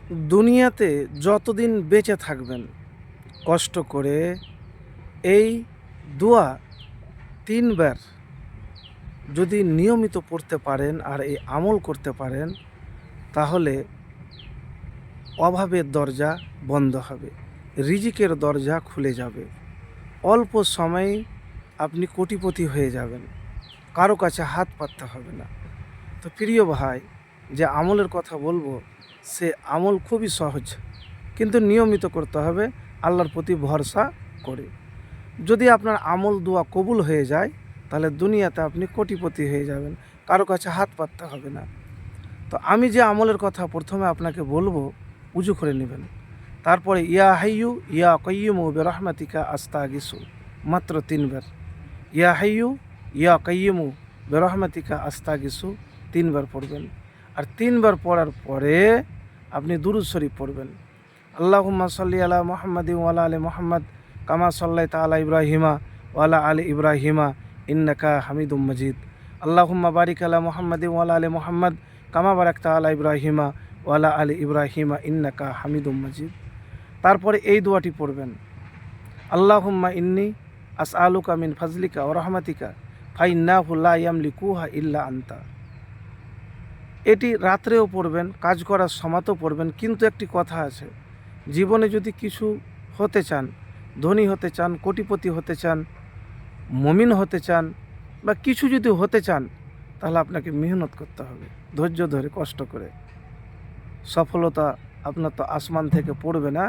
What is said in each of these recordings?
দুনিয়াতে যতদিন বেঁচে থাকবেন কষ্ট করে এই দোয়া ৩ বার যদি নিয়মিত পড়তে পারেন আর এই আমল করতে পারেন, তাহলে অভাবের দরজা বন্ধ হবে, রিজিকের দরজা খুলে যাবে, অল্প সময়ে আপনি কোটিপতি হয়ে যাবেন, কারো কাছে হাত পাততে হবে না। তো প্রিয় ভাই, যে আমলের কথা বলবো সে আমল খুবই সহজ, কিন্তু নিয়মিত করতে হবে আল্লাহর প্রতি ভরসা করে। যদি আপনার আমল দোয়া কবুল হয়ে যায়, তাহলে দুনিয়াতে আপনি কোটিপতি হয়ে যাবেন, কারো কাছে হাত পাততে হবে না। তো আমি যে আমলের কথা প্রথমে আপনাকে বলবো, উজু করে নেবেন। তারপরে ইয়া হাইয়ু ইয়া কাইয়ুমু বিরহমাতিকা আস্তাগিসু, মাত্র 3 বার। ইয়া হাইয়ু ইয়া কাইয়ুমু বিরহমাতিকা আস্তাগিসু 3 বার পড়বেন। আর 3 বার পড়ার পরে আপনি দুরূদ শরীফ পড়বেন। আল্লাহুম্মা সাল্লি আলা মুহাম্মাদিন ওয়া আলা আলি মুহাম্মাদ কামা সাল্লাইতা আলা ইব্রাহিমা ওয়া আলা আলি ইব্রাহিমা ইন্নাকা হামিদুম মাজিদ। আল্লাহুম্মা বারিক আলা মুহাম্মাদিন ওয়া আলা আলি মুহাম্মাদ কামা বারাকতা আলা ইব্রাহিমা ওয়া আলা আলি ইব্রাহিমা ইন্নাকা হামিদুম মাজিদ। তারপরে এই দোয়াটি পড়বেন, আল্লাহুম্মা ইন্নী আসআলুকা মিন ফাজলিকা ওয়া রাহমাতিকা ফাইন্নাহু লা ইয়ামলিকুহা ইল্লা আনতা। এটি রাত্রেও পড়বেন, কাজ করার সময়তেও পড়বেন। কিন্তু একটি কথা আছে, জীবনে যদি কিছু হতে চান, ধনী হতে চান, কোটিপতি হতে চান, মুমিন হতে চান, বা কিছু যদি হতে চান, তাহলে আপনাকে মেহনত করতে হবে, ধৈর্য ধরে কষ্ট করে। সফলতা আপনার তো আসমান থেকে পড়বে না,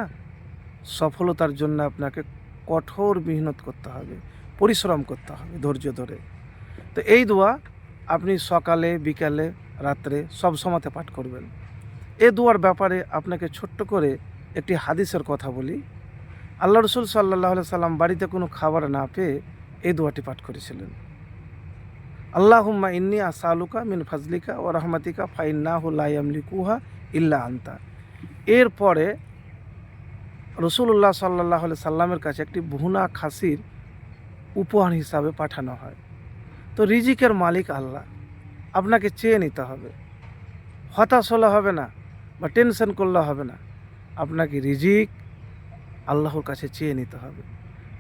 সফলতার জন্য আপনাকে কঠোর মেহনত করতে হবে, পরিশ্রম করতে হবে ধৈর্য ধরে। তো এই দোয়া আপনি সকালে, বিকালে, রাত্রে সব সময়তে পাঠ করবেন। এই দোয়ার ব্যাপারে আপনাকে ছোট্ট করে একটি হাদিসের কথা বলি। আল্লাহ রসুল সাল্লাল্লাহু আলাইহি সাল্লাম বাড়িতে কোনো খাবার না পেয়ে এই দোয়াটি পাঠ করেছিলেন, আল্লাহুম্মা ইন্নী আসআলুকা মিন ফাজলিকা ওয়া রাহমাতিকা ফাইন্নাহু লা ইয়ামলিকুহা ইল্লা আনতা। এরপরে রসুল্লাহ সাল্লাল্লাহু আলাইহি সাল্লামের কাছে একটি ভুনা খাসির উপহার হিসাবে পাঠানো হয়। তো রিজিকের মালিক আল্লাহ, আপনাকে চেয়ে নিতে হবে, হতাশ হলে হবে না বা টেনশন করলে হবে না। আপনাকে রিজিক আল্লাহর কাছে চেয়ে নিতে হবে।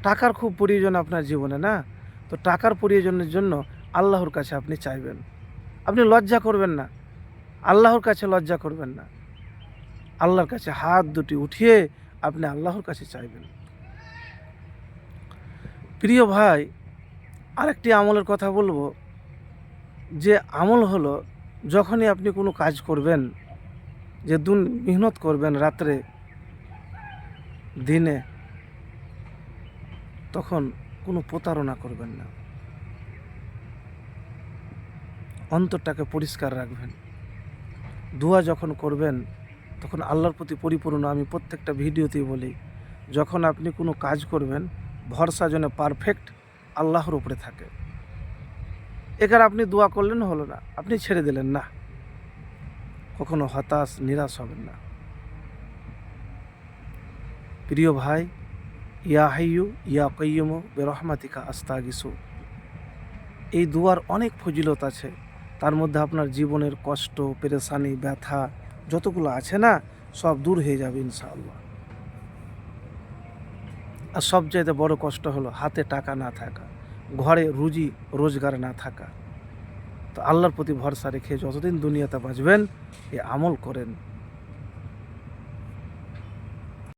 টাকার খুব প্রয়োজন আপনার জীবনে, না? তো টাকার প্রয়োজনের জন্য আল্লাহর কাছে আপনি চাইবেন, আপনি লজ্জা করবেন না, আল্লাহর কাছে লজ্জা করবেন না, আল্লাহর কাছে হাত দুটি উঠিয়ে আপনি আল্লাহর কাছে চাইবেন। প্রিয় ভাই, আরেকটি আমলের কথা বলবো, যে আমল হলো, যখনই আপনি কোনো কাজ করবেন, যে মেহনত করবেন রাত্রে দিনে, তখন কোনো প্রতারণা করবেন না, অন্তরটাকে পরিষ্কার রাখবেন। দোয়া যখন করবেন তখন আল্লাহর প্রতি পরিপূর্ণ, আমি প্রত্যেকটা ভিডিওতেই বলি, যখন আপনি কোনো কাজ করবেন ভরসা যেন পারফেক্ট আল্লাহর উপরে থাকে। এখানে আপনি দোয়া করলেন, হলো না, আপনি ছেড়ে দিলেন না, কখনো হতাশ নিরাশ হবেন না। প্রিয় ভাই, ইয়া হাইয়ু ইয়া কাইয়ুমু বিরহমাতিকা আস্তাগিসু, এই দোয়ার অনেক ফজিলত আছে। তার মধ্যে আপনার জীবনের কষ্ট, পেরেশানি, ব্যথা যতগুলো আছে না, সব দূর হয়ে যাবে ইনশাআল্লাহ। আর সবচাইতে বড় কষ্ট হলো হাতে টাকা না থাকা, ঘরে রুজি রোজগার না থাকা। তো আল্লাহর প্রতি ভরসা রেখে যতদিন দুনিয়াতে বাঁচবেন, এ আমল করেন।